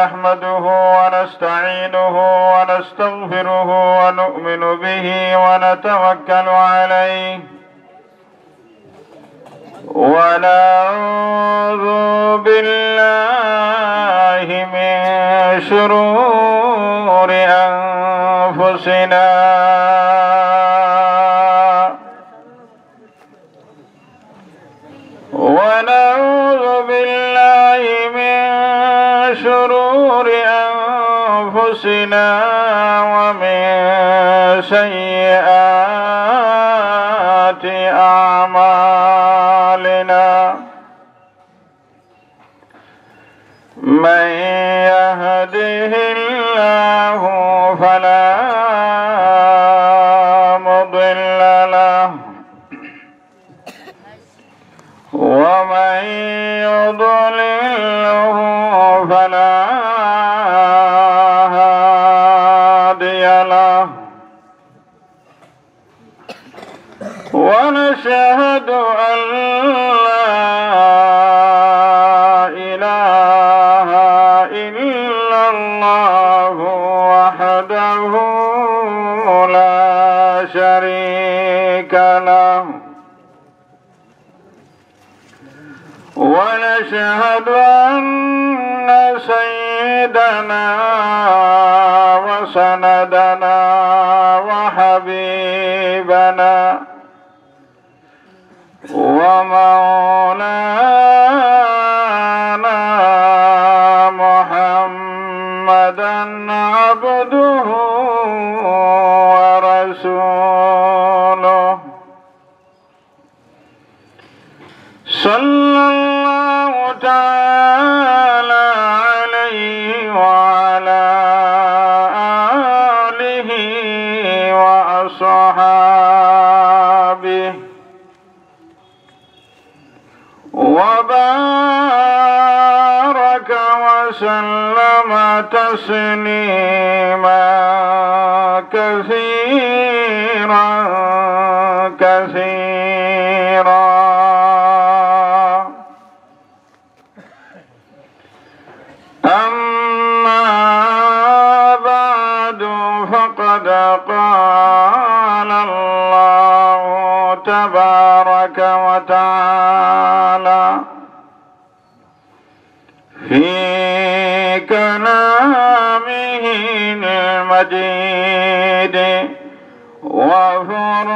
نحمده ونستعينه ونستغفره ونؤمن به ونتوكل عليه ونعوذ بالله من شرور أنفسنا ونعوذ بالله من شرور أنفسنا ومن سيئات أعمالنا من يهده الله فلا مضل له ومن يضلله فلا هادي له ونشهد أن لا إله إلا الله وحده لا شريك له ونشهد أن سيدنا وسندنا وحبيبنا ومولانا محمدا عبده ورسوله صلى الله تعالى عليه وعلى آله وأصحابه وبارك وسلم تسليما كثيرا كثيرا. أما بعد فقد قال الله تبارك وتعالى في كلامه المجيد وفرقانه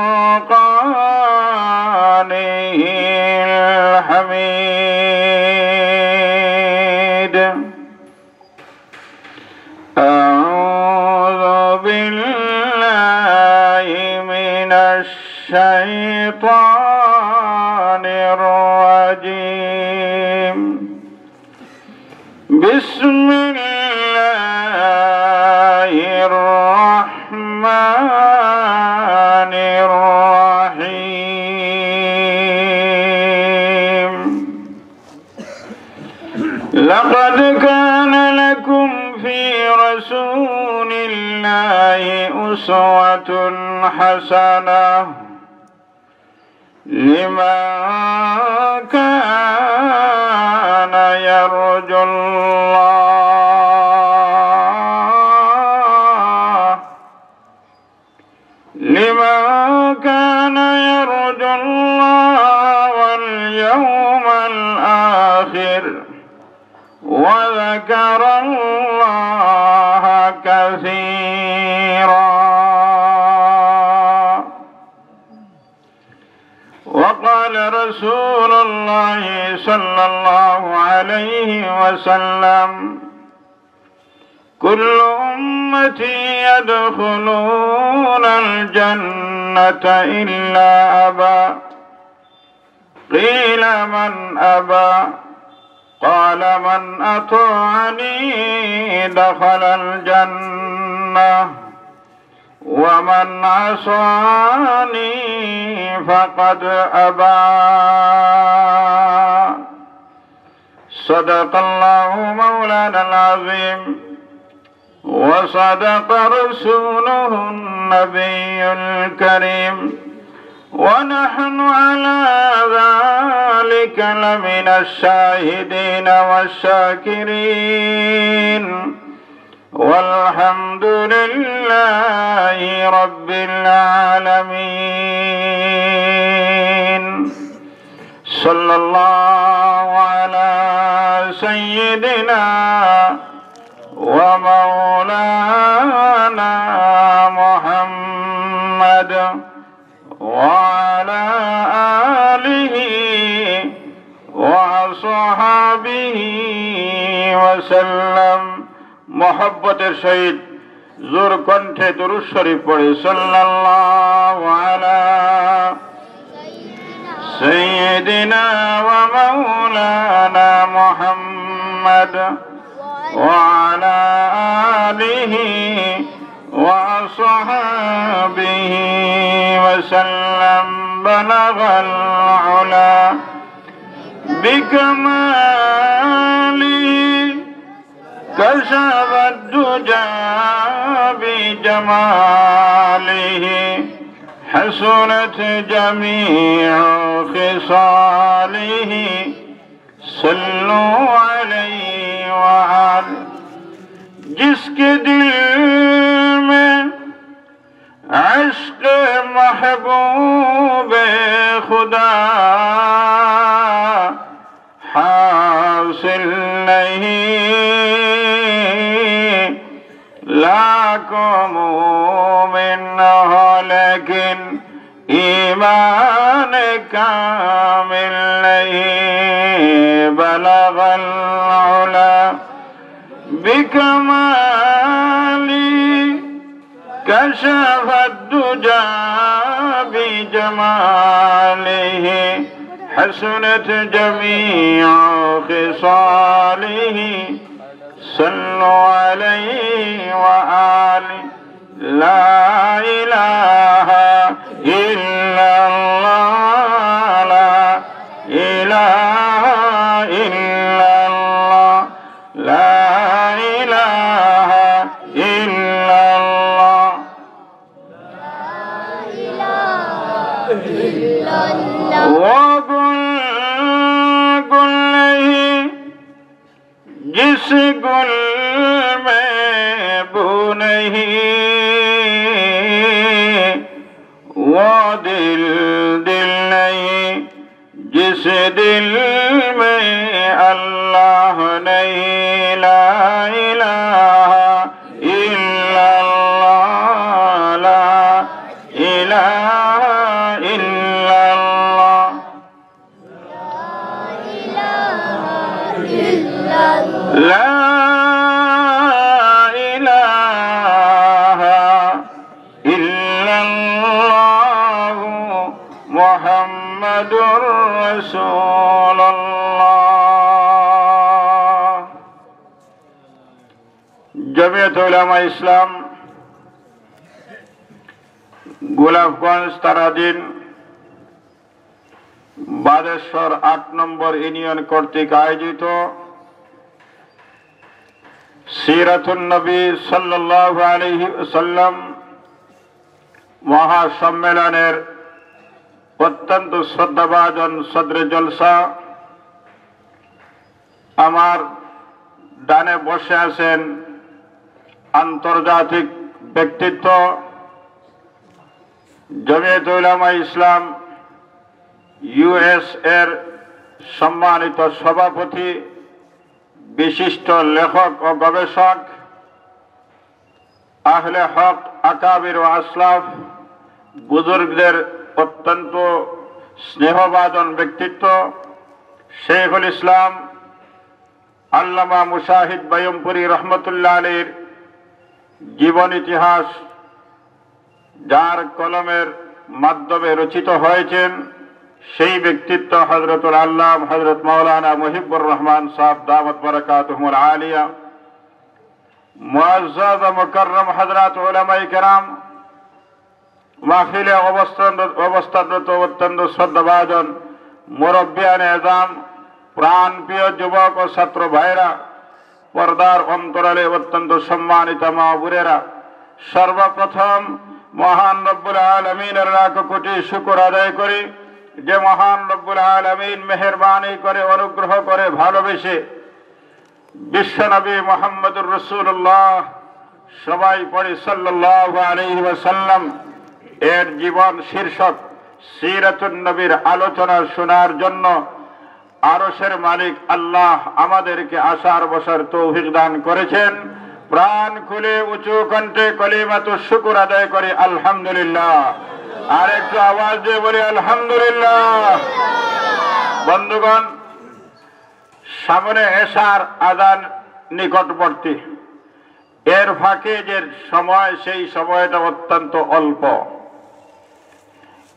الحميد. أعوذ بالله من الشيطان الرجيم. بسم الله الرحمن الرحيم. لقد كان لكم في رسول الله أسوة حسنة لمن كان يرجو الله واليوم الآخر وذكر الله كثيرا. وقال رسول الله صلى الله عليه وسلم: كل أمتي يدخلون الجنة إلا أبى. قيل: من أبى؟ قال: من أطاعني دخل الجنة ومن عصاني فقد أبى. صدق الله مولانا العظيم وصدق رسوله النبي الكريم ونحن على لقائك لمن الشاهدين والشاكرين والحمد لله رب العالمين صلى الله على سيدنا ومولانا محمد وعلى آله وصحبه وسلم محبة الشهيد জোর কণ্ঠে দুরূদ শরীফ পড়ে সাল্লাল্লাহু আলা সাইয়্যিদিনা ওয়া মাওলানা মুহাম্মদ ওয়া আলা আলিহি ওয়া আসহাবিহি ওয়া সাল্লাম বালাগাল উলা বিকামালিহি كشف الدجى بجماله حسنت جميع خصاله صلوا عليه وعلى जिसके दिल में इश्क महबूब खुदा हासिल नहीं लाखों मोमिन हो लेकिन ईमान कामिल नहीं बलगल उला बिकमाली कशफ الدجى بجماله حسنت جميع خصاله صلوا عليه وآله لا إله إلا الله لا إله إلا الله لا إله إلا الله وقل नहीं जिस गुल में बू नहीं वो दिल दिल नहीं जिस दिल में अल्लाह नहीं ला इलाहा इल्लल्लाह ला इलाहा इल्लल्लाह ला इलाहा इल्लल्लाह मुहम्मदुर रसूलुल्लाह। जमियत उलामा इस्लाम গোলাপগঞ্জ তারাদিন বাদেশ্বর ৮ নম্বর ইউনিয়ন কর্তৃক আয়োজিত সিরাতুন নবী সাল্লাল্লাহু আলাইহি ওয়াসাল্লাম মহাসম্মেলনের অত্যন্ত শ্রদ্ধাভাজন সদরে জলসা। আমার ডানে বসে আছেন আন্তর্জাতিক ব্যক্তিত্ব জমিয়ত উলামা ইসলাম ইউএস এর সম্মানিত সভাপতি, বিশিষ্ট লেখক ও গবেষক, আহলে হক আকাবির ও আসলাফ বুজুর্গদের অত্যন্ত স্নেহভাজন ব্যক্তিত্ব শেখুল ইসলাম আল্লামা মুশাহিদ বাইয়মপুরী রহমতুল্লাহ আলাইহির জীবন ইতিহাস যার কলমের মাধ্যমে রচিত হয়েছেন সেই ব্যক্তিত্ব হযরতুল আল্লাম হযরত মাওলানা মুহিবুর রহমান সাহেব দাওয়াত বারাকাতুহুল আলিয়া, মুআজ্জাজ ও মুকাররম হযরত উলামায়ে কেরাম, মাহফিলে অবস্থানরত অত্যন্ত শ্রদ্ধাভাজন মুরব্বিয়ানে এজাম, প্রাণপ্রিয় যুবক ও ছাত্র ভাইরা, পর্দার অন্তরালে অত্যন্ত সম্মানিত মা বোনেরা, সর্বপ্রথম মহান রব্বুল আলামিনের লাখ কোটি শুকর আদায় করি যে মহান রব্বুল আলামিন মেহেরবানি করে অনুগ্রহ করে ভালোবেসে বিশ্বনবী মুহাম্মদুর রাসূলুল্লাহ সবাই পড়ে সাল্লাল্লাহু আলাইহি ওয়াসাল্লাম এর জীবন শীর্ষক সিরাতুন নবীর আলোচনা শোনার জন্য আরশের মালিক আল্লাহ আমাদেরকে আসার বসার তৌফিক দান করেছেন। প্রাণ খুলে উঁচু কণ্ঠে কলিমাতুশ শুকর আদায় করে আলহামদুলিল্লাহ। আর একটু আওয়াজ দিয়ে বলি আলহামদুলিল্লাহ। বন্ধুগণ, সামনে এশার আযান নিকটবর্তী, এর ফাঁকে যে সময় সেই সময়টা অত্যন্ত অল্প,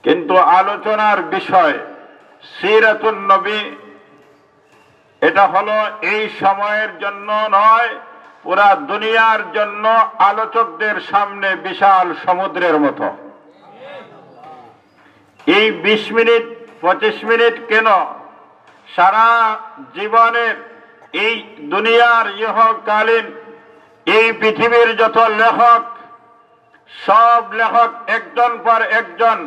কিন্তু আলোচনার বিষয় সিরাতুন নবী এটা হলো এই সময়ের জন্য নয়, পুরা দুনিয়ার জন্য আলোচকদের সামনে বিশাল সমুদ্রের মতো। এই 20 মিনিট 25 মিনিট কেন, সারা জীবনের এই দুনিয়ার ইহকালীন এই পৃথিবীর যত লেখক, সব লেখক একজন পর একজন,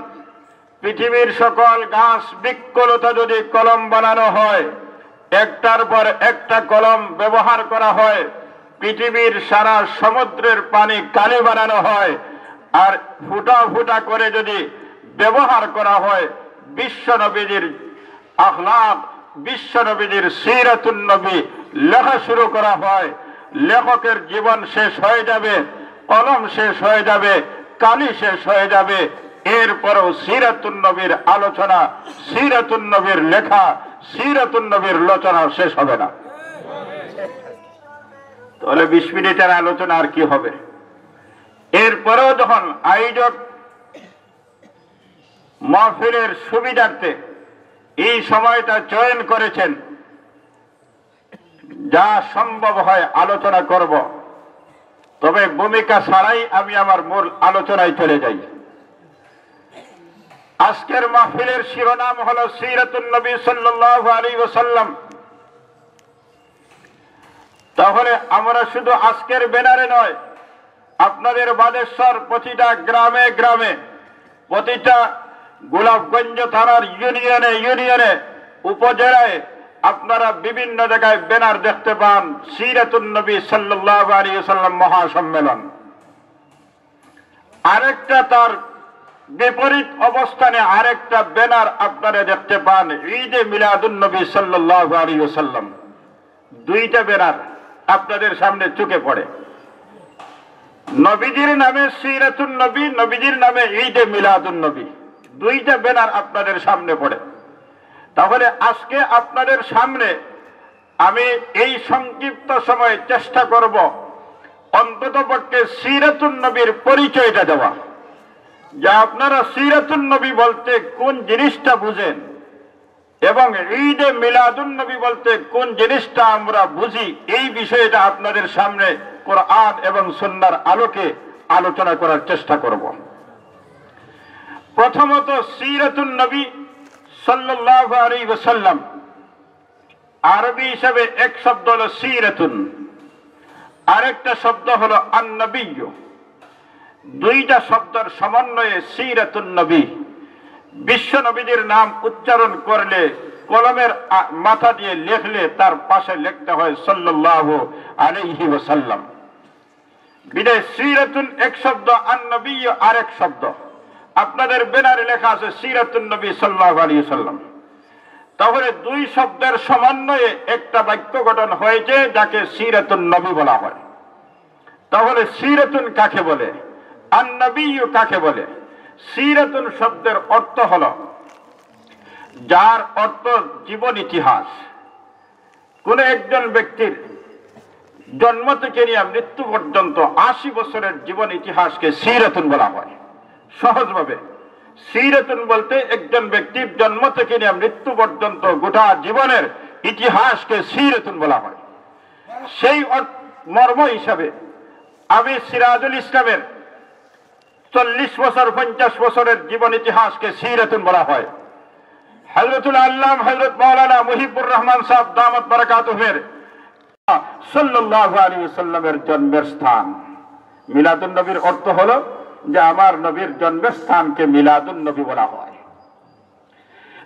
পৃথিবীর সকল গাছ বৃক্ষলতা যদি কলম বানানো হয়, একটার পর একটা কলম ব্যবহার করা হয়, পৃথিবীর সারা সমুদ্রের পানি কালি বানানো হয়, আর ফুটা ফুটা করে যদি ব্যবহার করা হয়, বিশ্ব নবীর আখলাক, বিশ্ব নবীর সিরাতুন নবী লেখা শুরু করা হয়, লেখকের জীবন শেষ হয়ে যাবে, কলম শেষ হয়ে যাবে, কালি শেষ হয়ে যাবে, এরপরও সিরাতুন নবীর আলোচনা, সিরাতুন নবীর লেখা, সিরাতুন নবীর আলোচনা শেষ হবে না। তাহলে 20 মিনিটের আলোচনা আর কি হবে? এরপরেও যখন আয়োজক মাহফিলের সুবিধার্থে এই সময়টা চয়ন করেছেন, যা সম্ভব হয় আলোচনা করব, তবে ভূমিকা ছাড়াই আমি আমার মূল আলোচনায় চলে যাই। আজকের মাহফিলের শিরোনাম হলো সিরাতুন নবী সাল্লাল্লাহু আলাইহি ওয়াসাল্লাম। তাহলে আমরা শুধু আজকের ব্যানারে নয়, আপনাদের বাদেশ্বর প্রতিটা গ্রামে গ্রামে, প্রতিটা গোলাপগঞ্জ থানার ইউনিয়নে ইউনিয়নে, উপজেলায় আপনারা বিভিন্ন জায়গায় ব্যানার দেখতে পান, সিরাতুন নবী সাল্লাল্লাহু আলাইহি ওয়াসাল্লাম মহাসম্মেলন। আরেকটা তার বিপরীত অবস্থানে আরেকটা ব্যানার আপনারা দেখতে পান, ঈদে মিলাদুন নবী সাল্লাল্লাহু আলাইহি ওয়াসাল্লাম। দুইটা ব্যানার আপনাদের সামনে চোখে পড়ে, নবীজির নামে সিরাতুন নবী, নবীজির নামে ঈদে মিলাদুন নবী, দুইটা ব্যানার আপনাদের সামনে পড়ে। তাহলে আজকে আপনাদের সামনে আমি এই সংক্ষিপ্ত সময়ে চেষ্টা করব অন্ততপক্ষে সিরাতুন নবীর পরিচয়টা দেওয়া, যা আপনারা সিরাতুন নবী বলতে কোন জিনিসটা বুঝেন এবং ঈদে মিলাদুন নবী বলতে কোন জিনিসটা আমরা বুঝি, এই বিষয়টা আপনাদের সামনে কোরআন এবং সুন্নাহর আলোকে আলোচনা করার চেষ্টা করব। প্রথমত, সিরাতুন নবী সাল্লাল্লাহু আলাইহি ওয়াসাল্লাম আরবি হিসাবে এক শব্দ হলো সিরাতুন, আরেকটা শব্দ হলো আন-নবিয়্য। দুইটা শব্দের সমন্বয়ে সিরাতুন নবী। বিশ্ব নবীর নাম উচ্চারণ করলে, কলমের মাথা দিয়ে লিখলে তার পাশে লিখতে হয় সাল্লাল্লাহু আলাইহি ওয়াসাল্লাম। বিদায় সিরাতুন এক শব্দ, আন-নবিয়্য আরেক শব্দ। আপনাদের ব্যানারে লেখা আছে সিরাতুন নবী সাল্লাল্লাহু আলাইহি ওয়াসাল্লাম। তাহলে দুই শব্দের সমন্বয়ে একটা বাক্য গঠন হয়েছে, যাকে সিরাতুন নবী বলা হয়। তাহলে সিরাতুন কাকে বলে, আন-নবিয়্য কাকে বলে? সিরাতুন শব্দের অর্থ হলো, যার অর্থ জীবন ইতিহাস। কোন একজন ব্যক্তির জন্ম থেকে নিয়ে মৃত্যু পর্যন্ত 80 বছরের জীবন ইতিহাসকে সিরাতুন বলা হয়। সহজভাবে সিরাতুন বলতে একজন ব্যক্তির জন্ম থেকে নিয়ে মৃত্যু পর্যন্ত গোটা জীবনের ইতিহাসকে সিরাতুন বলা হয়। সেই মর্ম হিসাবে আমি সিরাজুল ইসলামের 40 বছর 50 বছরের জীবন ইতিহাসকে সিরাতুন বলা হয়। হযরতুল আল্লাম হযরত মাওলানা মুহিবুর রহমান সাহেব দামাত বারাকাতুহুর সাল্লাল্লাহু আলাইহি ওয়াসাল্লামের জন্মের স্থান। মিলাদুন নবীর অর্থ হলো যে আমার নবীর জন্মের স্থানকে মিলাদুন নবী বলা হয়।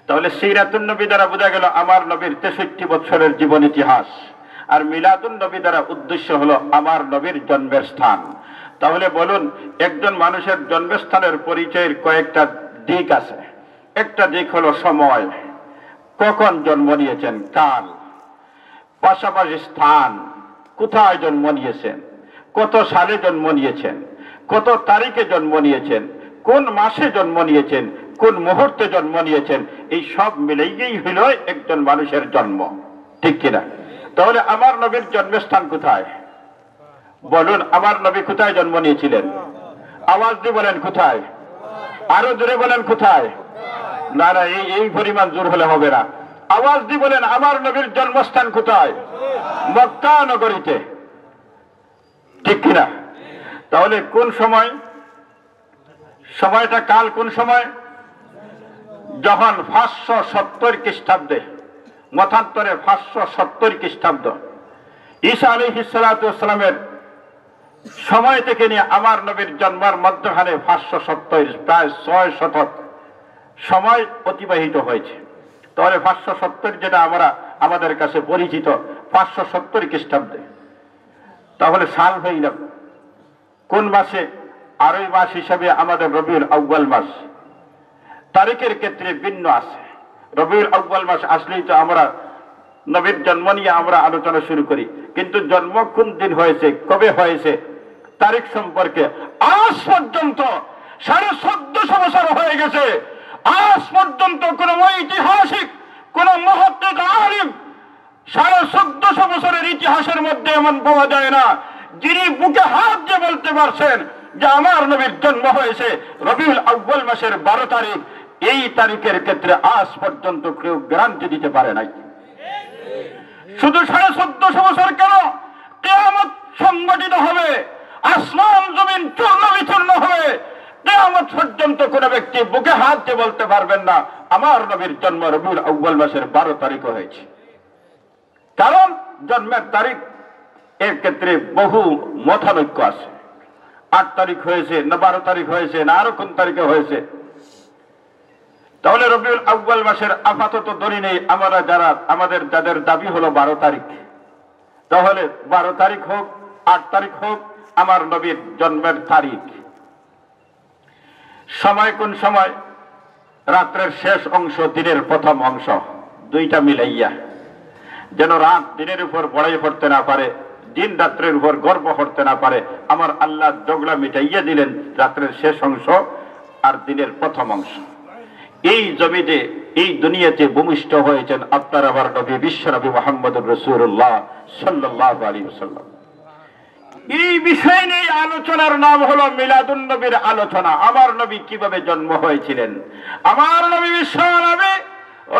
তাহলে সিরাতুন নবী দ্বারা বোঝা গেল আমার নবীর 63 বছরের জীবন ইতিহাস, আর মিলাদুন নবী দ্বারা উদ্দেশ্য হলো আমার নবীর জন্মের স্থান। তাহলে বলুন, একজন মানুষের জন্মস্থানের পরিচয়ের কয়েকটা দিক আছে। একটা দিক হলো সময়, কখন জন্ম নিয়েছেন, কাল, পাশাপাশি স্থান, কোথায় জন্ম নিয়েছেন, কত সালে জন্ম নিয়েছেন, কত তারিখে জন্ম নিয়েছেন, কোন মাসে জন্ম নিয়েছেন, কোন মুহূর্তে জন্ম নিয়েছেন, এই সব মিলেই হইল একজন মানুষের জন্ম, ঠিক কিনা? তাহলে আমার নবীর জন্মস্থান কোথায়? বলুন, আমার নবী কোথায় জন্ম নিয়েছিলেন? আওয়াজ দিয়ে বলেন কোথায়, আরো জোরে বলেন কোথায়। না না, এই পরিমাণ জোর হলে হবে না, আওয়াজ দিয়ে বলেন আমার নবীর জন্মস্থান কোথায়? মক্কা নগরীতে, ঠিক কিনা? তাহলে কোন সময়, সময়টা কাল কোন সময়? যখন 570 খ্রিস্টাব্দে, মতান্তরে 570 খ্রিস্টাব্দ, ঈসা আলাইহিস সালাতু ওয়াস সালামের সময় থেকে নিয়ে আমার নবীর জন্মের মধ্যখানে 570, প্রায় 6 শতক সময় অতিবাহিত হয়েছে। তাহলে 570 যেটা আমরা আমাদের কাছে পরিচিত, 570 খ্রিস্টাব্দে। তাহলে সাল হইল কোন মাসে? আরবি মাস হিসাবে আমাদের রবিউল আউয়াল মাস। তারিখের ক্ষেত্রে ভিন্ন আছে। রবিউল আউয়াল মাস আসলেই তো আমরা নবীর জন্ম নিয়ে আমরা আলোচনা শুরু করি, কিন্তু জন্ম কোন দিন হয়েছে, কবে হয়েছে, তারিখ সম্পর্কে আজ পর্যন্ত 1450 বছর হয়ে গেছে, আজ পর্যন্ত কোন ঐতিহাসিক, কোন মুহাদ্দিস আলিম 1450 বছরের ইতিহাসের মধ্যে এমন পাওয়া যায় না যিনি বুকে হাত দিয়ে বলতে পারছেন যে আমার নবীর জন্ম হয়েছে রবিউল আউয়াল মাসের 12 তারিখ। এই তারিখের ক্ষেত্রে আজ পর্যন্ত কেউ গ্যারান্টি দিতে পারে নাই। শুধু 1450 বছর কেন, কিয়ামত সংগঠিত হবে, আসমান জমিন চূর্ণ বিচূর্ণ হবে, কিয়ামত পর্যন্ত কোন ব্যক্তি বুকে হাত দিয়ে বলতে পারবেন না আমার নবীর জন্ম রবিউল আউয়াল মাসের 12 তারিখে হয়েছে। কারণ জন্মের তারিখ এর ক্ষেত্রে বহু মতানৈক্য আছে। 8 তারিখ হয়েছে না 12 তারিখ হয়েছে না আরো কোন তারিখে হয়েছে। তাহলে রবিউল আউয়াল মাসের আপাতত ধরে নেই আমরা যারা, আমাদের যাদের দাবি হলো 12 তারিখ, তাহলে 12 তারিখ হোক 8 তারিখ হোক আমার নবীর জন্মের তারিখ। সময় কোন সময়? রাত্রের শেষ অংশ, দিনের প্রথম অংশ, দুইটা মিলাইয়া, যেন রাত দিনের উপর বড়াই করতে না পারে, দিন রাত্রের উপর গর্ব করতে না পারে। আমার আল্লাহ জগলা মিটাইয়া দিলেন রাত্রের শেষ অংশ আর দিনের প্রথম অংশ। এই জমিতে, এই দুনিয়াতে ভূমিষ্ঠ হয়েছেন আপনার আমার নবী বিশ্ব নবী মুহাম্মদুর রাসূলুল্লাহ সাল্লাল্লাহু আলাইহি ওয়াসাল্লাম। এই বিষয় নিয়ে আলোচনার নাম হলো মিলাদুন নবীর আলোচনা। আমার নবী কিভাবে জন্ম হয়েছিলেন, আমার নবী বিশ্ব নবী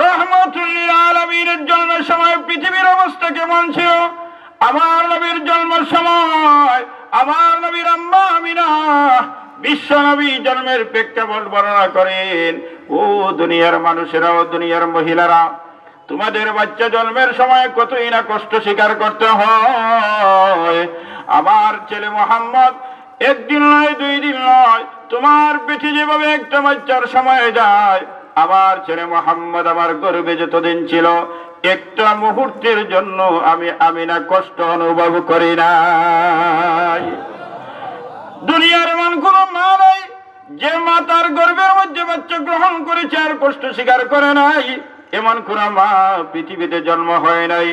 রাহমাতুল লিল আলামিনের জন্মের সময় পৃথিবীর অবস্থা কেমন ছিল, আমার নবীর জন্মের সময় আমার নবীর আম্মা আমিনা বিশ্ব নবী জন্মের প্রেক্ষাপট বর্ণনা করেন। ও দুনিয়ার মানুষেরা, ও দুনিয়ার মহিলারা, তোমাদের বাচ্চা জন্মের সময় কতই না কষ্ট স্বীকার করতে হয়। আমার ছেলে মোহাম্মদ একদিন নয়, 2 দিন নয়, তোমার পেটে যেভাবে একটা বাচ্চার সময় যায়, আমার ছেলে মোহাম্মদ আমার গর্ভে যতদিন ছিল একটা মুহূর্তের জন্য আমি আমিনা কষ্ট অনুভব করি নাই। দুনিয়ার এমন কোন মা নাই যে মা তার গর্ভের মধ্যে বাচ্চা গ্রহণ করেছে আর কষ্ট স্বীকার করে নাই। এমন কোন মা পৃথিবীতে জন্ম হয় নাই।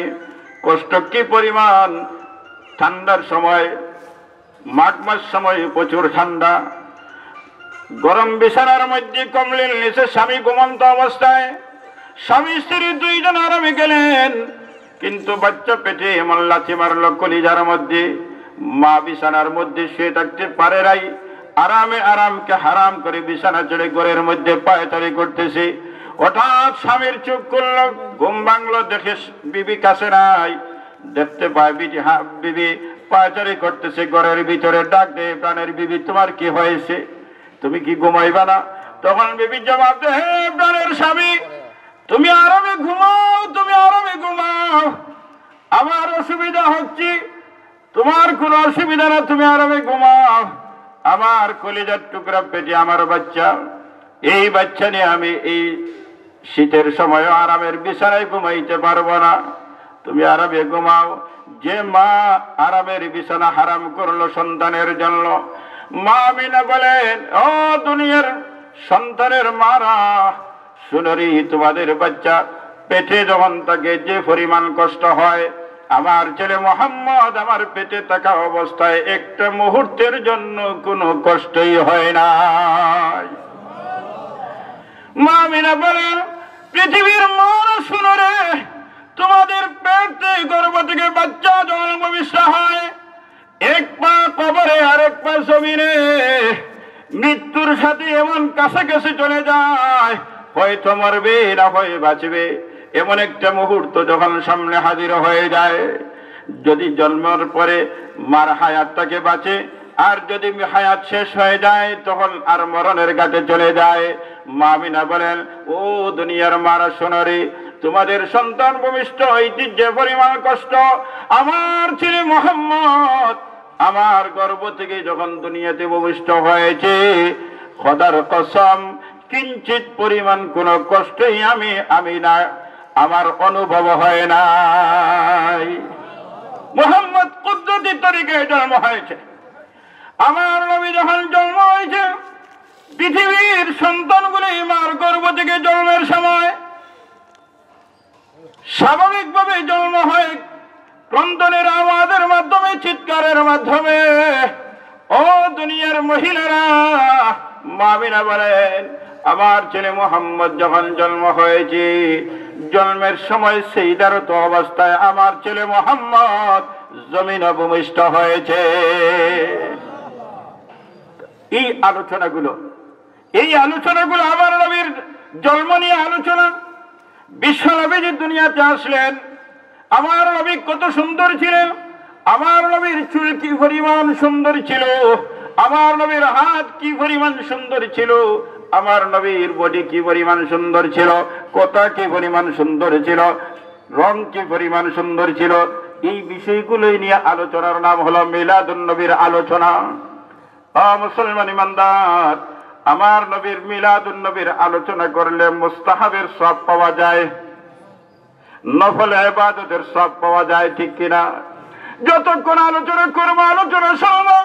কষ্ট কি পরিমাণ! ঠান্ডার সময়, মাঘ মাস সময় প্রচুর ঠান্ডা, গরম বিছানার মধ্যে কমলের নিচে স্বামী ঘুমন্ত অবস্থায়, স্বামী স্ত্রী 2 জন আরামে গেলেন, কিন্তু বাচ্চা পেটে এমন লাথি মারল কলিজার মধ্যে, মা বিছানার মধ্যে শুয়ে থাকতে পারে নাই। আরামে আরামকে হারাম করে বিছানা ছেড়ে ঘরের মধ্যে পায়চারি করতেছে। হঠাৎ স্বামীর চোখ খুলল, ঘুম ভাঙলো, দেখে বিবি কাছে নাই। দেখতে পায় বিবি পায়চারি করতেছে ঘরের ভিতরে। ডাক দেয়, প্রাণের বিবি তোমার কি হয়েছে, তুমি কি ঘুমাইবা না? তখন বিবি জবাব দেয়, হে প্রাণের স্বামী, তুমি আরামে ঘুমাও, তুমি আরামে ঘুমাও, আমার অসুবিধা হচ্ছে। তোমার কোনো অসুবিধা না, তুমি আরামে ঘুমাও। আমার কলিজার টুকরা পেটে আমার বাচ্চা, এই বাচ্চা নিয়ে আমি এই শীতের সময় আরামের বিছানায় ঘুমাইতে পারবো না, তুমি আরামে ঘুমাও। যে মা আরামের বিছানা হারাম করলো সন্তানের জন্য, মা আমিনা বলেন, ও দুনিয়ার সন্তানের মারা, শুনরি, তোমাদের বাচ্চা পেটে যখন থাকে যে পরিমাণ কষ্ট হয়, আমার ছেলে মোহাম্মদ আমার পেটে থাকা অবস্থায় একটা মুহূর্তের জন্য কোনো কষ্টই হয় না। মা আমিনা বলেন, পৃথিবীর মারা, শুনো রে, তোমাদের পেটে গর্ভ থেকে বাচ্চা জন্মভূমিষ্ঠ হয়, এক পা কবরে আর এক পা জমিনে, মৃত্যুর সাথে এমন কাছাকাছি চলে যায়, হয়তো মরবে না হয় বাঁচবে, এমন একটা মুহূর্ত যখন সামনে হাজির হয়ে যায়। যদি জন্মের পরে মার হায়াতটাকে বাঁচে, আর যদি হায়াত শেষ হয়ে যায় তখন আর মরণের ঘাটে চলে যায়। মা আমিনা বলেন, ও দুনিয়ার মারা, শোনো রে, তোমাদের সন্তান ভূমিষ্ঠ হইতে যে পরিমাণ কষ্ট, আমার ছেলে মোহাম্মদ আমার গর্ভ থেকে যখন দুনিয়াতে ভূমিষ্ঠ হয়েছে, খোদার কসম, কিঞ্চিত পরিমাণ কোন কষ্টই আমি না আমার অনুভব হয় নাই। মুহাম্মদ কুদরতি তরিকায় জন্ম হয়েছে। আমার নবী যখন জন্ম হয়েছে, পৃথিবীর সন্তানগুলি মার গর্ভ থেকে জন্মের সময় স্বাভাবিকভাবে জন্ম হয়, ক্রন্দনের আওয়াজের মাধ্যমে, চিৎকারের মাধ্যমে। ও দুনিয়ার মহিলারা, মা আমিনা বলেন, আমার ছেলে মোহাম্মদ যখন জন্ম হয়েছে, জন্মের সময় সেইদারত অবস্থায় আমার ছেলে মোহাম্মদ জমিন ভূমিষ্ঠ হয়েছে। এই আলোচনাগুলো আমার নবীর জন্ম নিয়ে আলোচনা। বিশ্ব নবী যে দুনিয়াতে আসলেন, আমার নবী কত সুন্দর ছিলেন, আমার নবীর চুল কি পরিমাণ সুন্দর ছিল, আমার নবীর হাত কি পরিমাণ সুন্দর ছিল, আমার নবীর বডি কি পরিমাণ সুন্দর ছিল, কথা কি পরিমাণ সুন্দর ছিল, রং কি পরিমাণ সুন্দর ছিল। এই বিষয়গুলোই নিয়ে আলোচনার নাম হলো মিলাদুন নবীর আলোচনা। মুসলমান ইমানদার, আমার নবীর মিলাদুন নবীর আলোচনা করলে মুস্তাহাবের সব পাওয়া যায়, নফল ইবাদতের সব পাওয়া যায়, ঠিক কিনা? যতক্ষণ আলোচনা করবো, আলোচনা শুনবো,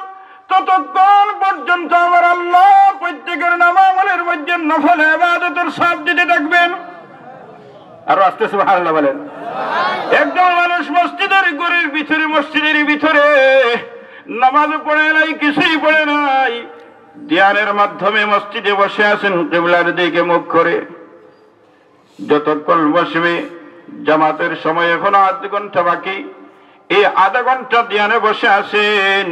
ততক্ষণ পর্যন্ত আমার আল্লাহ প্রত্যেকের নামামলের মধ্যে নফল ইবাদতের সব দিতে থাকবেন। আর আস্তে সুবহানাল্লাহ বলেন। একজন মানুষ মসজিদের ঘরের ভিতরে, মসজিদের ভিতরে নামাজ পড়ে নাই, কিছুই পড়ে নাই, ধ্যানের মাধ্যমে মসজিদে বসে আছেন কিবলার দিকে মুখ করে। যতক্ষণ বসবে, জামাতের সময় এখনো আধা ঘন্টা বাকি, এই আধা ঘন্টা ধ্যানে বসে আছেন,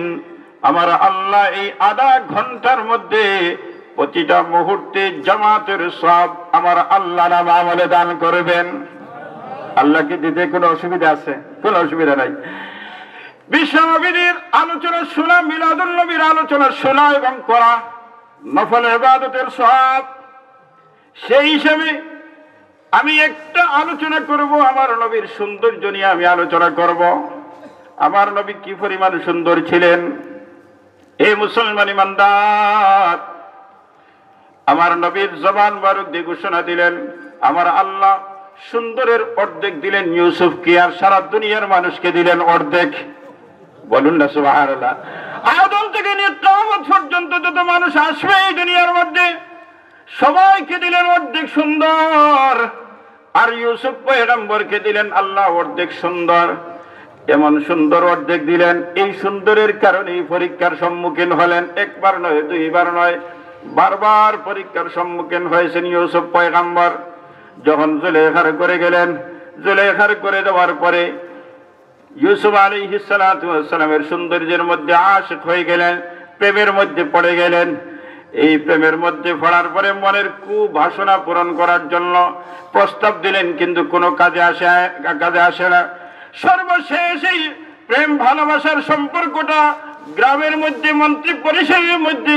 আমার আল্লাহ এই আধা ঘন্টার মধ্যে প্রতিটা মুহূর্তে জামাতের সব আমার আল্লাহ নাম আমলে দান করবেন। আল্লাহকে দিতে কোনো অসুবিধা আছে? কোনো অসুবিধা নাই। বিশ্ব নবীর আলোচনা শোনা, মিলাদুন নবীর আলোচনা শোনা এবং করা নফল ইবাদতের সব। সেই হিসেবে আমি একটা আলোচনা করব, আমার নবীর সৌন্দর্য নিয়ে আমি আলোচনা করব। আমার নবী কি পরিমাণ সুন্দর ছিলেন। এই মুসলমান ইমানদার, আমার নবীর জবান মুবারক দিয়ে ঘোষণা দিলেন, আমার আল্লাহ সুন্দরের অর্ধেক দিলেন ইউসুফকে, আর সারা দুনিয়ার মানুষকে দিলেন অর্ধেক। বলুন না সুবহানাল্লাহ। আদম থেকে নিয়ে কিয়ামত পর্যন্ত যত মানুষ আসবে এই দুনিয়ার মধ্যে, সবাইকে দিলেন অর্ধেক সুন্দর, আর ইউসুফ পয়গম্বরকে দিলেন আল্লাহ অর্ধেক সুন্দর। এমন সুন্দর অর্ধেক দিলেন, এই সুন্দরের কারণে পরীক্ষার সম্মুখীন হলেন। একবার নয়, দুইবার নয়, বারবার পরীক্ষার সম্মুখীন হয়েছেন ইউসুফ পয়গম্বর। যখন জুলেখার করে গেলেন, জুলেখার করে দেওয়ার পরে ইউসুফ আলাইহিস সালাতু ওয়াস সালামের সৌন্দর্যের মধ্যে আশিক হয়ে গেলেন, প্রেমের মধ্যে পড়ে গেলেন। এই প্রেমের মধ্যে পড়ার পরে মনের কুবাসনা পূরণ করার জন্য প্রস্তাব দিলেন, কিন্তু কোনো কাজে আসে না। সর্বশেষ এই প্রেম ভালোবাসার সম্পর্কটা গ্রামের মধ্যে মন্ত্রী পরিষদের মধ্যে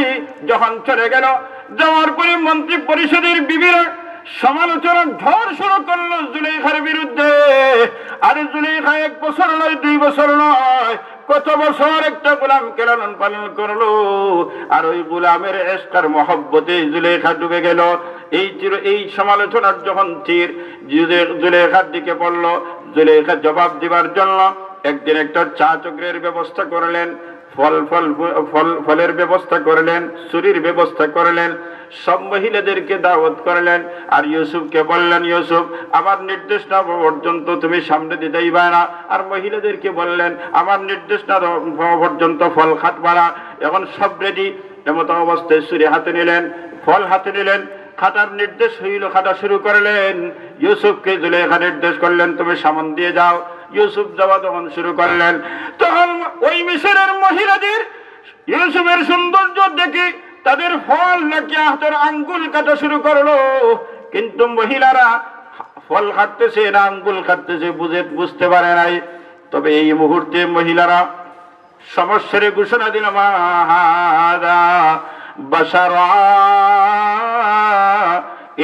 যখন চলে গেল, যাওয়ার পরে মন্ত্রী পরিষদের বিভিন্ন সমালোচনা ঝড় শুরু করলো জুলেখার বিরুদ্ধে। আর জুলেখা 1 বছর নয়, 2 বছর নয়, কত বছর একটা গোলামকে লালন পালন করলো, আর ওই গোলামের ইশক আর মহব্বতে জুলেখা ডুবে গেল। এই সমালোচনার যখন তীর জুলেখার দিকে পড়ল, জুলেখা জবাব দিবার জন্য একদিন একটা চা চক্রের ব্যবস্থা করলেন, ফলের ব্যবস্থা করলেন, চুরির ব্যবস্থা করলেন, সব মহিলাদেরকে দাওয়াত করলেন। আর ইউসুফকে বললেন, ইউসুফ আমার নির্দেশ না পর্যন্ত তুমি সামনে দিতেই পারে না। আর মহিলাদেরকে বললেন, আমার নির্দেশ না পর্যন্ত ফল খাটবা না। এখন সব রেডি, এমতো অবস্থায় চুরি হাতে নিলেন, ফল হাতে নিলেন, খাটার নির্দেশ হইল, খাটা শুরু করলেন। ইউসুফকে জুলেখা নির্দেশ করলেন, তুমি সামন দিয়ে যাও। ইউসুফ যাওয়া তখন শুরু করলেন, তখন ওই মিশরের মহিলাদের ইউসুফের সৌন্দর্য দেখে তাদের ফল নাকি হাতের আঙ্গুল কাটা শুরু করলো। কিন্তু মহিলারা ফল কাটতেছে না আঙ্গুল কাটতেছে বুঝতে পারে নাই। তবে এই মুহূর্তে মহিলারা সমস্যার ঘোষণা দিল, মা হাযা বাশারা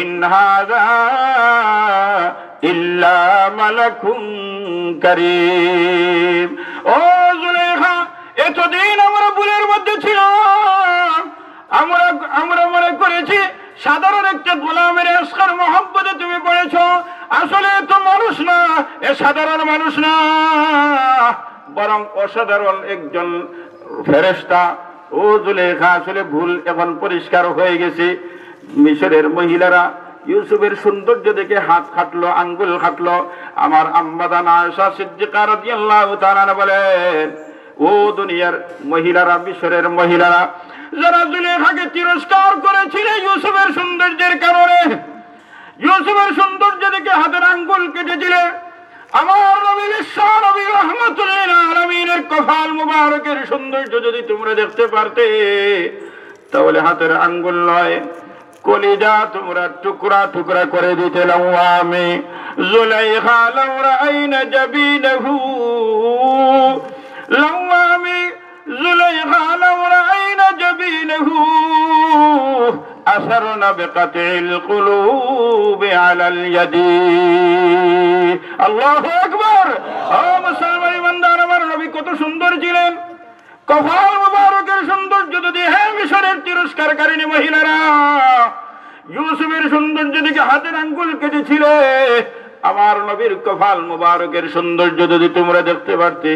ইন হাযা ইল্লা মালাকুন কারীম। ও জুলেখা, এতদিন আমরা ভুলের মধ্যে ছিলাম, আমরা মনে করেছি সাধারণ একটা গোলামের আশকার মোহাম্মদে তুমি পড়েছ, আসলে তো মানুষ না, এ সাধারণ মানুষ না, বরং অসাধারণ একজন ফেরেশতা। ও জুলেখা, আসলে ভুল এখন পরিষ্কার হয়ে গেছে। মিশরের মহিলারা ইউসুফের সৌন্দর্য দেখে হাত খাটলো, আঙ্গুল খাটলো। আমার আম্মা জান আয়েশা সিদ্দিকা রাদিয়াল্লাহু তাআলা বলেন, ও দুনিয়ার মহিলারা, মিশরের মহিলারা যারা জুলেখাকে তিরস্কার করেছিল ইউসুফের সৌন্দর্যের কারণে, ইউসুফের সৌন্দর্য দেখে হাতের আঙ্গুল কেটেছিল, আমার নবী বিশ্ব নবী রাহমাতুল লিল আলামিনের কপাল মুবারকের সৌন্দর্য যদি তোমরা দেখতে পারতে, তাহলে হাতের আঙ্গুল নয়, কলিজা তোমরা টুকরা টুকরা করে দিতে। লাওয়ামি জুলাইখা লাউ রাআইনা জাবিনাহু, লাওয়ামি জুলাইখা লাউ রাআইনা জাবিনাহু আসরনা বিকাতিল কুলুবি আলাল ইয়াদি। আল্লাহু আকবার। ও মুসলমান ইমানদার, আমার নবী কত সুন্দর ছিলেন, কপাল মুবারকের সৌন্দর্য যদি হ্যাঁ মিশরের তিরস্কারকারিণী মহিলারা ইউসুফের সৌন্দর্য দিকে হাতের আঙ্গুল কেটেছিল, আমার নবীর কপাল মুবারকের সৌন্দর্য যদি তোমরা দেখতে পারতে,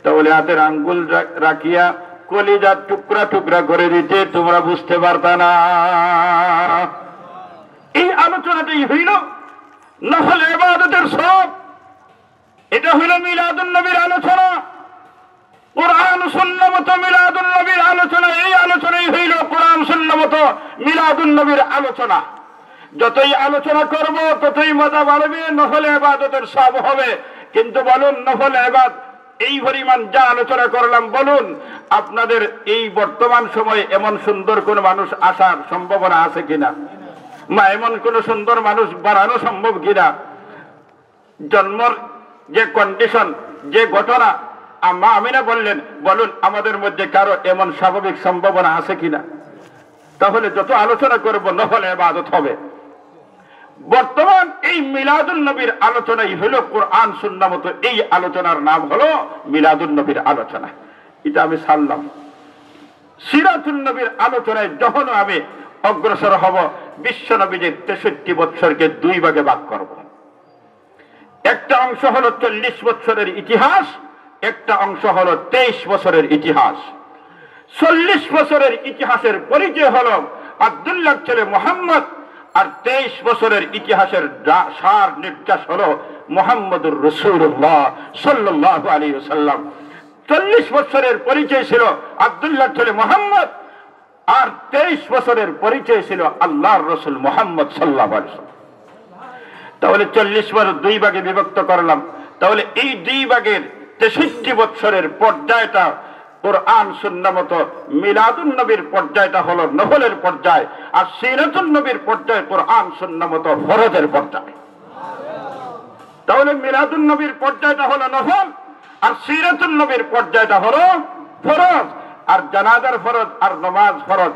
তাহলে হাতের আঙ্গুল রাখিয়া কলিজা টুকরা টুকরা করে দিতে, তোমরা বুঝতে পারতা না। এই আলোচনাটাই হইল নফল ইবাদতের সব। এটা হইল মিলাদুন নবীর আলোচনা, কোরআন সুন্নাহ মতো মিলাদুন নবীর আলোচনা। এই আলোচনাই হইল কোরআন সুন্নাহ মতো মিলাদুন নবীর আলোচনা। যতই আলোচনা করব ততই মজা বাড়বে, নফল ইবাদতের সব হবে। কিন্তু বলুন, নফল ইবাদত এই পরিমাণ যা আলোচনা করলাম, বলুন আপনাদের এই বর্তমান সময়ে এমন সুন্দর কোন মানুষ আসার সম্ভাবনা আছে কিনা, বা এমন কোন সুন্দর মানুষ বানানো সম্ভব কিনা? জন্মর যে কন্ডিশন, যে ঘটনা আম্মা আমিনা বললেন, বলুন আমাদের মধ্যে কারো এমন স্বাভাবিক সম্ভাবনা আছে কিনা? তাহলে যত আলোচনা করব নফল ইবাদত হবে। বর্তমান এই মিলাদুন নবীর আলোচনাই হলো কোরআন সুন্নাহ মতো। এই আলোচনার নাম হলো মিলাদুন নবীর আলোচনা। এটা আমি ছাড়লাম। সিরাতুন নবীর আলোচনায় যখন আমি অগ্রসর হব, বিশ্ব নবীর 63 বৎসরকে দুই ভাগে ভাগ করব। একটা অংশ হলো 40 বছরের ইতিহাস, একটা অংশ হলো 23 বছরের ইতিহাস। 40 বছরের ইতিহাসের পরিচয় হলো আব্দুল্লাহর ছেলে মুহাম্মদ, আর 23 বছরের ইতিহাসের সার নির্যাস হলো মুহাম্মদুর রাসূলুল্লাহ সাল্লাল্লাহু আলাইহি ওয়াসাল্লাম। 40 বছরের পরিচয় ছিল আব্দুল্লাহর ছেলে মুহাম্মদ, আর 23 বছরের পরিচয় ছিল আল্লাহর রাসূল মুহাম্মদ সাল্লাল্লাহু আলাইহি ওয়াসাল্লাম। তাহলে 40 বছর দুই ভাগে বিভক্ত করলাম। তাহলে এই দুই ভাগের 63 বছরের পর্যায়টা কোরআন সুন্নাহ মতো, মিলাদুন নবীর পর্যায়টা হলো নফলের পর্যায়, আর সিরাতুন নবীর পর্যায় কোরআন সুন্নাহ মতো ফরজের পর্যায়। তাহলে মিলাদুন নবীর পর্যায়টা হলো নফল, আর সিরাতুন নবীর পর্যায়টা হলো ফরজ। আর জানাজার ফরজ আর নামাজ ফরজ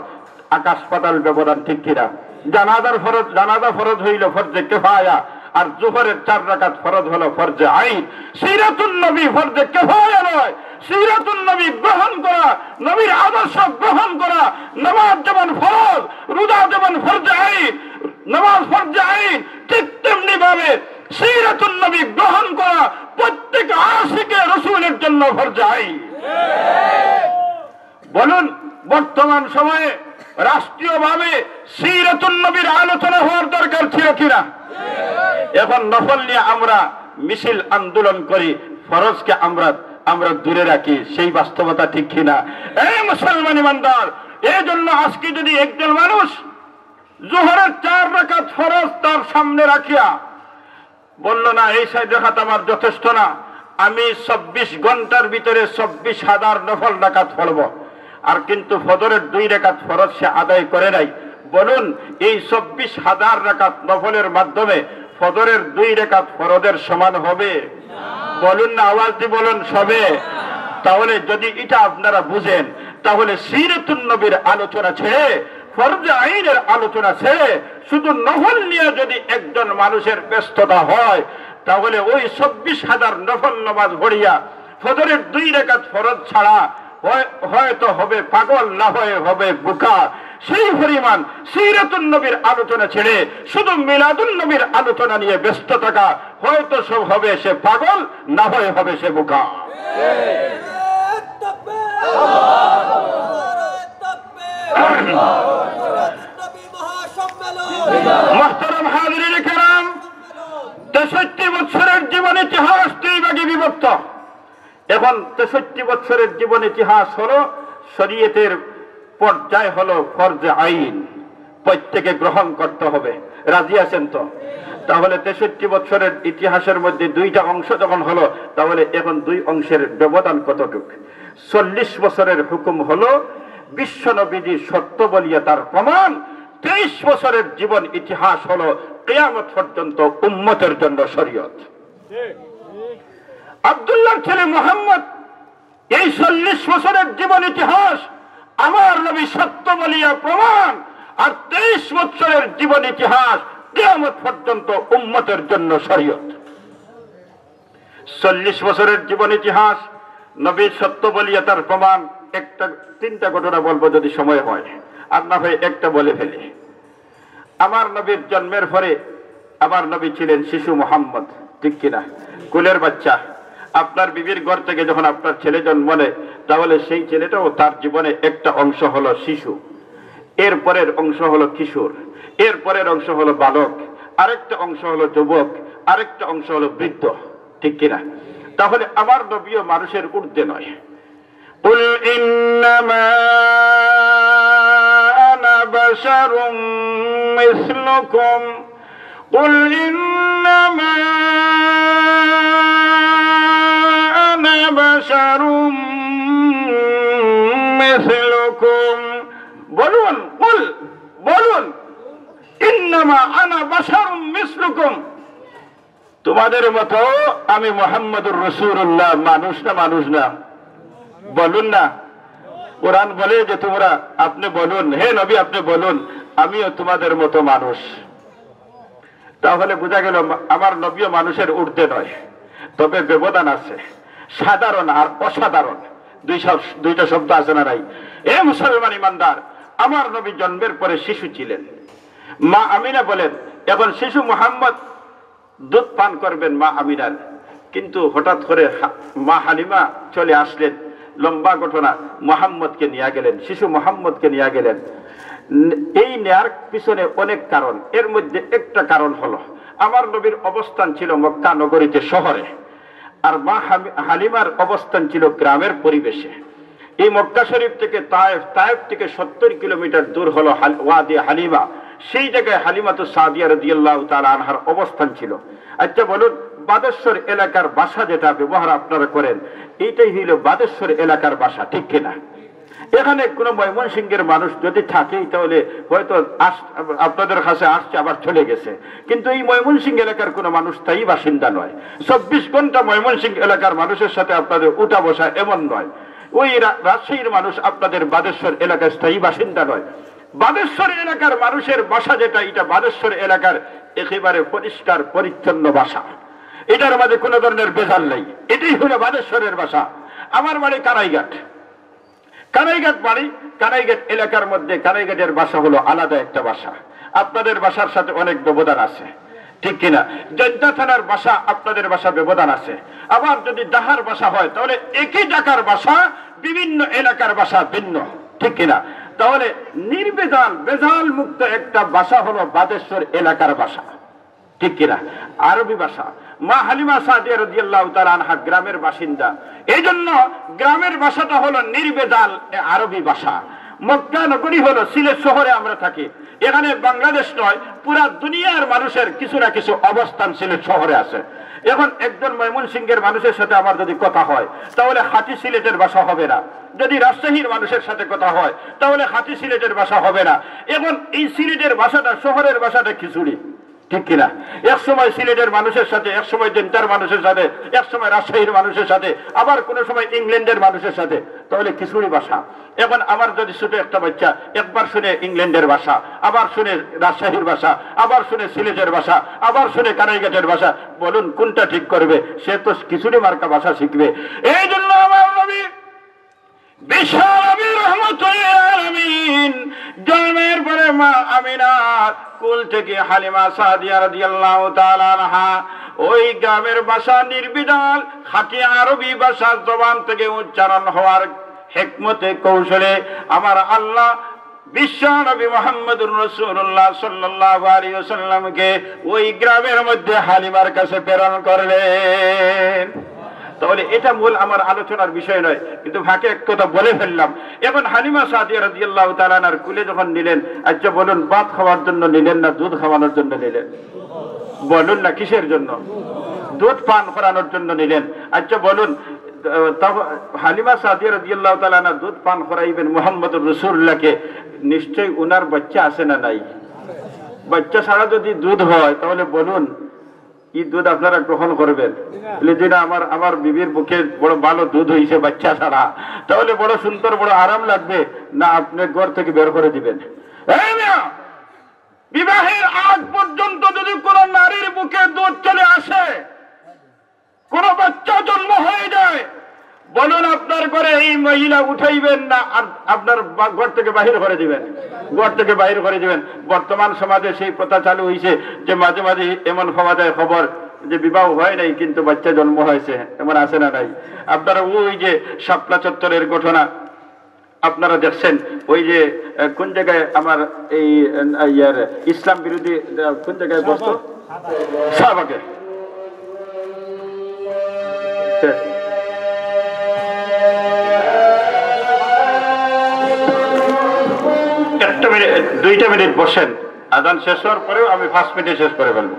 আকাশ পাতাল ব্যবধান, ঠিক কিনা? জানাজা ফরজ হইল ফরজে কিফায়া, আর জোহরের 4 রাকাত ফরজ হলো ফরজে আইন। সিরাতুন নবী ফরজে কিফায়া নয়, সিরাতুন নবী গ্রহণ করা, নবীর আদর্শ গ্রহণ করা, নামাজ যেমন ফরজ, রোজা যেমন ফরজে আইন, নামাজ ফরজে আইন, ঠিক তেমনি ভাবে সিরাতুন নবী গ্রহণ করা প্রত্যেক আশিকে রাসূলের জন্য ফরজে আইন। বলুন, বর্তমান সময়ে রাষ্ট্রীয়ভাবে সিরাতুন নবীর আলোচনা হওয়ার দরকার ছিল কিনা? এখন নফল নিয়ে আমরা মিছিল আন্দোলন করি, ফরজকে আমরা দূরে রাখি, সেই বাস্তবতা ঠিক কিনা? এই মুসলমান ইমানদার, এই জন্য আজকে যদি একজন মানুষ জোহরের 4 রাকাত ফরজ তার সামনে রাখিয়া বলল, না এই 6 রাকাত আমার যথেষ্ট না, আমি 24 ঘন্টার ভিতরে 24,000 নফল রাকাত পড়ব, আর কিন্তু ফজরের 2 রাকাত ফরজ সে আদায় করে নাই, বলুন এই 24,000 রাকাত নফলের মাধ্যমে ফজরের 2 রাকাত ফরজের সমান হবে? বলুন না, আওয়াজ দিয়ে বলুন সবে। তাহলে যদি এটা আপনারা বুঝেন, তাহলে সিরাতুন নবীর আলোচনা ছেড়ে, ফরজে আইনের আলোচনা ছেড়ে শুধু নফল নিয়ে যদি একজন মানুষের ব্যস্ততা হয়, তাহলে ওই 24,000 নফল নামাজ পড়িয়া ফজরের 2 রাকাত ফরজ ছাড়া হয়তো হবে পাগল, না হয়ে হবে বোকা। সেই পরিমাণ সিরাতুন নবীর আলোচনা ছেড়ে শুধু মিলাদুন নবীর আলোচনা নিয়ে ব্যস্ত থাকা, হয়তো সব হবে সে পাগল, না হয়ে হবে সে বোকা। মুহতারাম হাজিরিন কিরাম, 63 বছরের জীবন ইতিহাস 2 ভাগে বিভক্ত। এখন 63 বছরের জীবন ইতিহাস হলো শরীয়তের পর্যায়, হলো ফরজে আইন, প্রত্যেকে গ্রহণ করতে হবে। রাজি আছেন তো? তাহলে 63 বছরের ইতিহাসের মধ্যে 2টা অংশ যখন হলো, তাহলে এখন 2 অংশের ব্যবধান কতটুকু? 40 বছরের হুকুম হলো বিশ্ব নবীজি সত্য বলিয়া তার প্রমাণ। 23 বছরের জীবন ইতিহাস হলো কিয়ামত পর্যন্ত উম্মতের জন্য শরীয়ত। আব্দুল্লাহর ছেলে মুহাম্মদ, এই 40 বছরের জীবন ইতিহাস আমার নবী সত্য বলিয়া প্রমাণ, আর 23 বছরের জীবন ইতিহাস কিয়ামত পর্যন্ত উম্মতের জন্য শরীয়ত। 40 বছরের জীবন ইতিহাস নবী সত্য বলিয়া তার প্রমাণ। 3টা ঘটনা বলবো যদি সময় হয়, আর না হয় একটা বলে ফেলি। আমার নবীর জন্মের পরে আমার নবী ছিলেন শিশু মুহাম্মদ, ঠিক কিনা? কুলের বাচ্চা। আপনার বিবির ঘর থেকে যখন আপনার ছেলে জন্ম নেয়, তাহলে সেই ছেলেটাও তার জীবনে একটা অংশ হলো শিশু, এর পরের অংশ হলো কিশোর, এর পরের অংশ হলো বালক, আরেকটা অংশ হলো যুবক, আরেকটা অংশ হলো বৃদ্ধ, ঠিক কিনা? তাহলে আমার নবীও মানুষের ঊর্ধ্বে নয়। কুল ইন্নামা আনা বাশারুম মিসলুকুম, কুল ইন্নামা আনা বাশারুম মিসলুকুম। বলুন, বলুন ইন্নামা আনা বাশারুম মিসলুকুম, তোমাদের মতো আমি মুহাম্মদুর রাসূলুল্লাহ, মানুষ না? মানুষ না? বলুন না। কোরআন বলে যে আপনি বলুন, হে নবী আপনি বলুন আমিও তোমাদের মতো মানুষ। তাহলে বোঝা গেল আমার নবীও মানুষের ঊর্ধ্বে নয়, তবে ব্যবধান আছে, সাধারণ আর অসাধারণ। 2টা শব্দ আছে না নাই? এ মুসলমান ইমানদার, আমার নবী জন্মের পরে শিশু ছিলেন। মা আমিনা বলেন, এখন শিশু মুহাম্মদ দুধ পান করবেন মা আমিনার, কিন্তু হঠাৎ করে মা হালিমা চলে আসলেন। লম্বা ঘটনা, মুহাম্মদকে নিয়ে গেলেন, শিশু মুহাম্মদকে নিয়ে গেলেন। এই নেয়ার পিছনে অনেক কারণ, এর মধ্যে একটা কারণ হলো আমার নবীর অবস্থান ছিল মক্কা নগরীতে, শহরে, আর মা হালিমার অবস্থান ছিল গ্রামের পরিবেশে। এই মক্কা শরীফ থেকে তায়েফ থেকে 70 কিলোমিটার দূর হলো ওয়াদি হালিমা। সেই জায়গায় হালিমাতু সাদিয়া রাদিয়াল্লাহু তাআলা আনহার অবস্থান ছিল। আচ্ছা বলুন, বাদেশ্বর এলাকার ভাষা যেটা ব্যবহার আপনারা করেন, এইটাই হইল বাদেশ্বর এলাকার ভাষা, ঠিক কিনা? এখানে কোন ময়মনসিংহের মানুষ যদি থাকে, তাহলে হয়তো আপনাদের কাছে আসছে আবার চলে গেছে, কিন্তু এই ময়মনসিংহ এলাকার কোন মানুষ স্থায়ী বাসিন্দা নয়। 24 ঘন্টা ময়মনসিংহ এলাকার মানুষের সাথে আপনাদের উঠা বসা এমন নয়। ওই রাজশাহীর মানুষ আপনাদের বাদেশ্বর এলাকার স্থায়ী বাসিন্দা নয়। বাদেশ্বর এলাকার মানুষের ভাষা যেটা, এটা বাদেশ্বর এলাকার একেবারে পরিষ্কার পরিচ্ছন্ন ভাষা, এটার মাঝে কোনো ধরনের বেজাল নেই। এটাই হলো বাদেশ্বরের ভাষা। আমার বাড়ি কানাইঘাট বাড়ি, কানাইঘাট এলাকার মধ্যে কানাইঘাটের ভাষা হলো আলাদা একটা ভাষা, আপনাদের ভাষার সাথে অনেক ব্যবধান আছে, ঠিক কিনা? জয়দা থানার ভাষা আপনাদের ভাষা ব্যবধান আছে। আবার যদি ডাহার ভাষা হয় তাহলে একই ঢাকার ভাষা বিভিন্ন এলাকার ভাষা ভিন্ন, ঠিক কিনা? তাহলে নির্বেজাল বেজাল মুক্ত একটা ভাষা হলো বাদেশ্বর এলাকার ভাষা, ঠিক কিনা? আরবি ভাষা। মা হালিমা সাদিয়া রাদিয়াল্লাহু তাআলা আনহা গ্রামের বাসিন্দা, এই জন্য গ্রামের ভাষাটা হলো নির্বেজাল আরবি ভাষা। মক্কা নগরী হলো সিলেট শহরে আমরা থাকি, এখানে বাংলাদেশ নয় পুরা দুনিয়ার মানুষের কিছু না কিছু অবস্থান সিলেট শহরে আছে। এখন একজন ময়মনসিংহের মানুষের সাথে আমার যদি কথা হয় তাহলে খাঁটি সিলেটের ভাষা হবে না, যদি রাজশাহীর মানুষের সাথে কথা হয় তাহলে খাঁটি সিলেটের ভাষা হবে না। এখন এই সিলেটের ভাষাটা শহরের ভাষাটা খিচুড়ি, ঠিক কিনা? এক সময় সিলেটের মানুষের সাথে, এক সময় জেন্টার মানুষের সাথে, এক সময় রাজশাহীর মানুষের সাথে, আবার কোন সময় ইংল্যান্ডের মানুষের সাথে, তাহলে খিচুড়ি ভাষা। এখন আমার যদি ছোট একটা বাচ্চা একবার শুনে ইংল্যান্ডের ভাষা, আবার শুনে রাজশাহীর ভাষা, আবার শুনে সিলেটের ভাষা, আবার শুনে কানাইঘাটের ভাষা, বলুন কোনটা ঠিক করবে? সে তো খিচুড়ি মার্কা ভাষা শিখবে। এই জন্য আমার নবী জন্মের পরে মা আমিনার কুল থেকে হালিমা সাদিয়া রাদিয়াল্লাহু তাআলা আনহা ওই গ্রামের ভাষা নির্বিধাল খাঁটি আরবি ভাষা জবান থেকে উচ্চারণ হওয়ার হিকমতে কৌশলে আমার আল্লাহ বিশ্ব নবী মুহাম্মদুর রাসূলুল্লাহ সাল্লাল্লাহু আলাইহি ওয়াসাল্লামকে ওই গ্রামের মধ্যে হালিমার কাছে প্রেরণ করলেন। তাহলে এটা মূল আমার আলোচনার বিষয় নয়, কিন্তু ফাঁকে এক কথা বলে ফেললাম। এখন হালিমা সাদিয়া রাদিয়াল্লাহু তাআলা আনহার কুলে যখন নিলেন, আচ্ছা বলুন ভাত খাওয়ার জন্য নিলেন না দুধ খাওয়ানোর জন্য নিলেন? বলুন না কিসের জন্য? দুধ পান করানোর জন্য নিলেন। আচ্ছা বলুন হালিমা সাদিয়া রাদিয়াল্লাহু তাআলা আনহা দুধ পান করাইবেন মুহাম্মদুর রাসূলুল্লাহকে, নিশ্চয়ই উনার বাচ্চা আছে না নাই? বাচ্চা ছাড়া যদি দুধ হয় তাহলে বলুন এই দুধ আপনারা গ্রহণ করবেন? যেটা আমার বিবির বুকে বড় ভালো দুধ হয়েছে বাচ্চা ছাড়া, তাহলে বড় সুন্দর বড় আরাম লাগবে না আপনি ঘর থেকে বের করে দিবেন? বিবাহের আগ পর্যন্ত যদি কোন নারীর বুকে দুধ চলে আসে, কোন বাচ্চা জন্ম হয়ে যায়, বলুন আপনার ঘরে এই মহিলা উঠাইবেন না আর আপনার ঘর থেকে বাহির করে দিবেন? ঘর থেকে বাহির করে দিবেন। বর্তমান সমাজে সেই প্রথা চালু হয়েছে যে মাঝে মাঝে এমন পাওয়া যায় খবর যে বিবাহ হয় নাই কিন্তু বাচ্চা জন্ম হয়েছে, এমন আছে না নাই? আপনারা ওই যে শাপলা চত্বরের ঘটনা আপনারা দেখছেন, ওই যে কোন জায়গায় আমার এই ইসলাম বিরোধী কোন জায়গায় বস্ত শাহবাগে, একটা মিনিট 2টা মিনিট বসেন, আজান শেষ হওয়ার পরেও আমি 5 মিনিটে শেষ করে ফেলবো।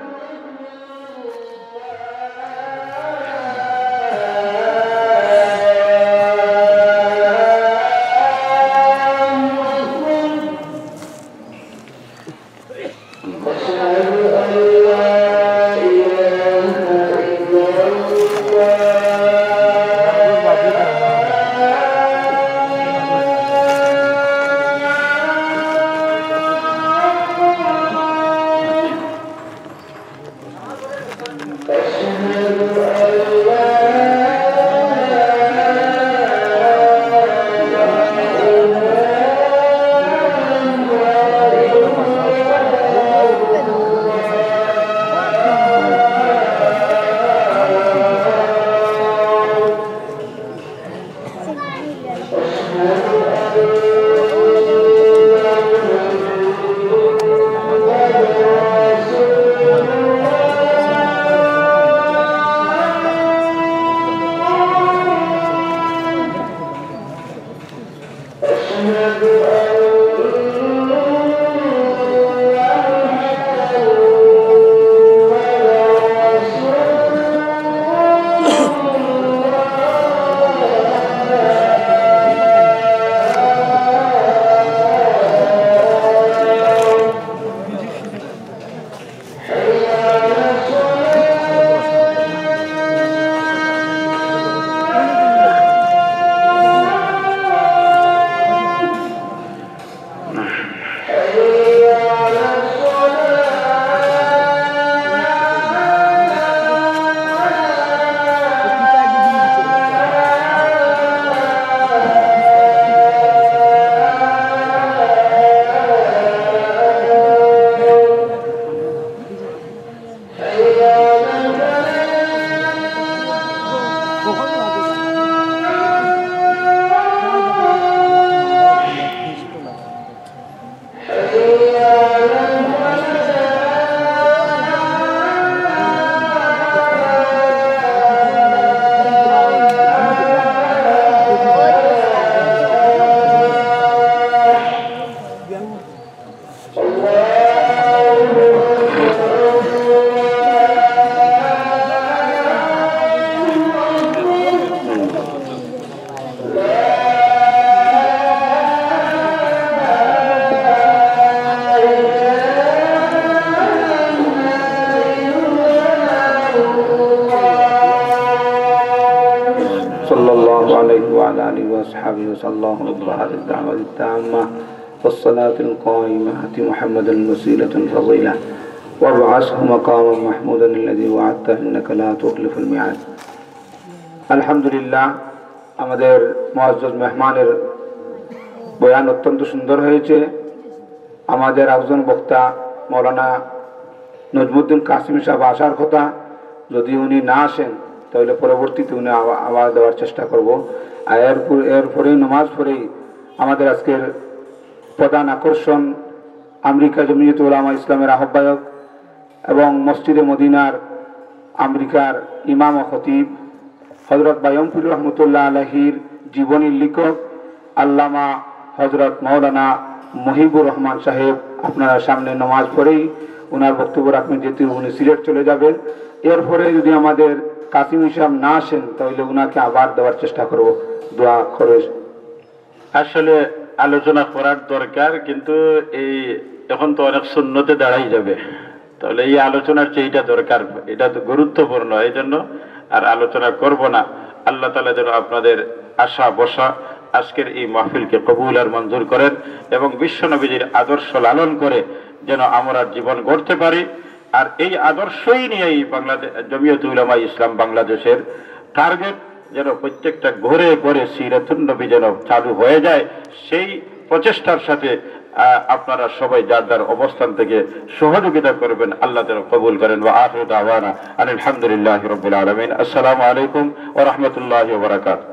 عليه وعلى آله وأصحابه وصلى الله عليه الدعوة التامة والصلاة القائمة آت محمدا الوسيلة الفضيلة وابعثه مقاما محمودا الذي وعدته إنك لا تخلف الميعاد. আলহামদুলিল্লাহ, আমাদের মুআজ্জাজ মেহমানের বয়ান অত্যন্ত সুন্দর হয়েছে। আমাদের একজন বক্তা মৌলানা নজমুদ্দিন কাসিম সাহেব আসার কথা, যদি উনি না আসেন তাহলে পরবর্তীতে উনি আবার দেওয়ার চেষ্টা করব। আর এরপরেই নামাজ পড়েই আমাদের আজকের প্রধান আকর্ষণ আমেরিকা জমিয়ত উলামা ইসলামের আহ্বায়ক এবং মসজিদে মদিনার আমেরিকার ইমাম ও খতিব হযরত বায়ুমপুর রহমতুল্লাহ আলাইহির জীবনীর লেখক আল্লামা হযরত মাওলানা মহিবুর রহমান সাহেব আপনারা সামনে নামাজ পড়েই ওনার বক্তব্য রাখবেন, যেহেতু উনি সিলেট চলে যাবেন। এরপরে যদি আমাদের কাসিম সাহেব না আসেন তাহলে উনাকে আবার দেওয়ার চেষ্টা করব। দোয়া করে আসলে আলোচনা করার দরকার, কিন্তু এই এখন তো অনেক সুন্নতে দাঁড়াই যাবে, তাহলে এই আলোচনার চেয়েটা দরকার, এটা তো গুরুত্বপূর্ণ, এই জন্য আর আলোচনা করব না। আল্লাহ তাআলা যেন আপনাদের আশা বসা আজকের এই মাহফিলকে কবুল আর মঞ্জুর করেন এবং বিশ্বনবীজির আদর্শ লালন করে যেন আমরা জীবন গড়তে পারি। আর এই আদর্শই নিয়েই বাংলাদেশ জমিয়ত উলামা ইসলাম বাংলাদেশের টার্গেট, যেন প্রত্যেকটা ঘরে ঘরে সিরাতুন নবী যেন চালু হয়ে যায়, সেই প্রচেষ্টার সাথে আপনারা সবাই যার যার অবস্থান থেকে সহযোগিতা করবেন। আল্লাহ যেন কবুল করেন। ওয়া আখিরু দাওয়ানা আলহামদুলিল্লাহি রাব্বিল আলামিন। আসসালামু আলাইকুম ওয়া রাহমাতুল্লাহি ওয়া বারাকাতুহু।